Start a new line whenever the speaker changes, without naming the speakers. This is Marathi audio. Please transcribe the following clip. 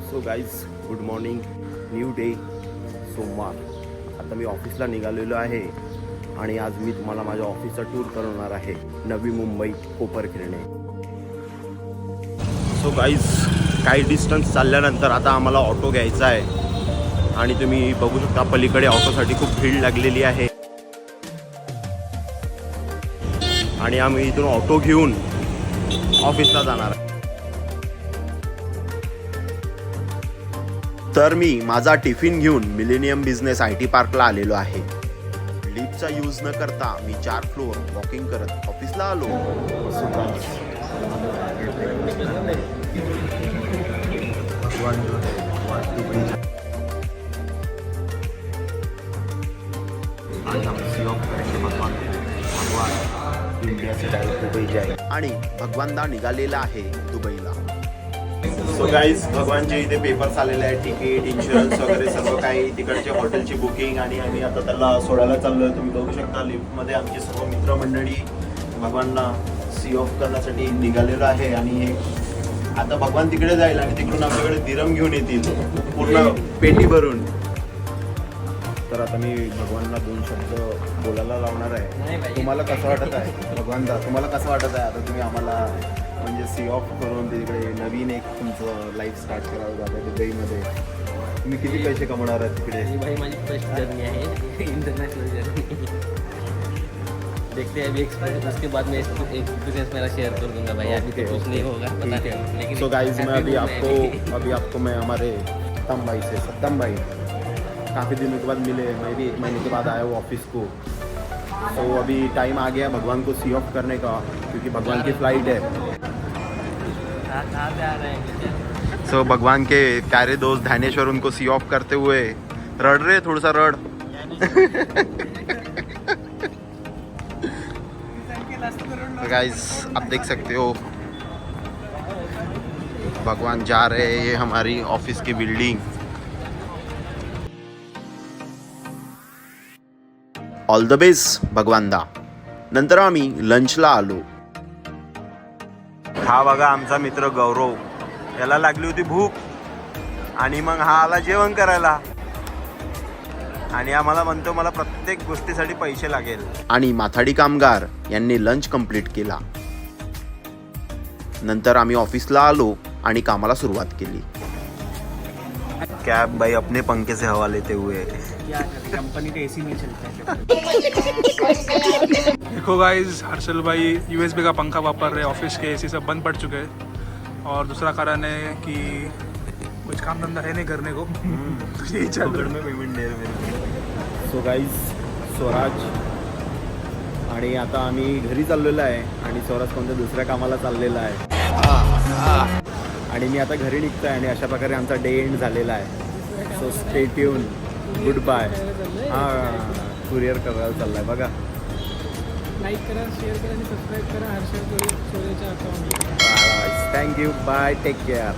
So guys good morning, new day, सोमवार. आता मी ऑफिसला निघालेलो आहे आणि आज मी तुम्हाला माझ्या ऑफिसचा टूर करवणार आहे. नवी मुंबई कोपरखिरणे. सो गाईज काही डिस्टन्स चालल्यानंतर आता आम्हाला ऑटो घ्यायचा आहे आणि तुम्ही बघू शकता पलीकडे ऑटोसाठी खूप भीड लागलेली आहे आणि आम्ही इथून ऑटो घेऊन ऑफिसला जाणार आहे. तर मी माझा टिफिन घेऊन मिलेनियम बिझनेस IT पार्कला आलेलो आहे. लिफ्टचा यूज न करता मी 4 फ्लोअर वॉकिंग करत ऑफिसला आलो. आणि भगवानदा निघालेला आहे दुबईला. सो गाईज भगवानचे इथे पेपर्स आलेले आहेत, तिकीट, इन्शुरन्स वगैरे सर्व काही, तिकडच्या हॉटेलची बुकिंग आणि आम्ही आता त्याला सोडायला चाललोय. तुम्ही बघू शकता लिफ्टमध्ये आमचे सर्व मित्रमंडळी भगवानला सी ऑफ करण्यासाठी निघालेलो आहे. आणि आता भगवान तिकडे जाईल आणि तिकडून आमच्याकडे दिरम घेऊन येतील पूर्ण पेटी भरून. तर आता मी भगवानला 2 शब्द बोलायला लावणार आहे. तुम्हाला कसं वाटत आहे भगवानदा, तुम्हाला कसं वाटत आहे आता तुम्ही आम्हाला म्हणजे सी ऑफ करून तिकडे नवीन एक तुमचं लाईफ स्टार्ट करावं जातं दुबईमध्ये? तुम्ही किती पैसे कमवणार आहात तिकडे?
भाई माझी फर्स्ट जर्नी है इंटरनेशनल जर्नी. देखते हैं अभी एक्सपीरियंस, उसके बाद मैं एक्सपीरियंस मेरा शेयर कर दूंगा भाई. अभी तो कुछ नहीं होगा पता नहीं, लेकिन
सो गाइस मैं अभी आपको मैं हमारे सत्तम भाई काफ़ी दिनों के बाद मिले. मैं भी 1 महीने के बाद आया हूँ ऑफिस को. तो अभी टाइम आ गया भगवान को सी ऑफ करने का क्योंकि भगवान की फ्लाइट है.
कहाँ पे आ रहे हैं?
सो भगवान के प्यारे दोस्त ध्यानेश्वर उनको सी ऑफ करते हुए रड़ रहे, थोड़ा सा रड़. गाइस आप देख सकते हो भगवान जा रहे हैं. ये हमारी ऑफिस की बिल्डिंग. ऑल द बेस्ट भगवानदा. नंतर आम्ही लंचला आलो. हा बघा आमचा मित्र गौरव, याला लागली होती भूक आणि मग हा आला जेवण करायला आणि आम्हाला म्हणतो मला प्रत्येक गोष्टीसाठी पैसे लागेल. आणि माथाडी कामगार यांनी लंच कंप्लीट केला. नंतर आम्ही ऑफिसला आलो आणि कामाला सुरुवात केली. कैब भाई अपने पंखे से हवा लेते हुए.
क्या करें, कंपनी का एसी नहीं चलता है.
देखो गाइस, हर्षल भाई USB का पंखा वापर रहे, ऑफिस के एसी सब बंद पड़ चुके हैं. और दूसरा कारण है कि कुछ काम धंधा है नहीं करने को. तो यही चल रहा है.
पेमेंट दे रहे. सो गाईज स्वराज आणि आता आम्ही घरी चाललेलो आहे आणि स्वराज कोणत्या दुसऱ्या कामाला चाललेला आहे आणि मी आता घरी निघतोय आणि अशा प्रकारे आमचा डे एंड झालेला आहे. So stay tune, good bye. Courier करायला चाललाय बघा.
लाईक करा, शेअर करा आणि सबस्क्राईब करा हर्षल सोरेच्या अकाउंटला.
Thank you, bye, take care.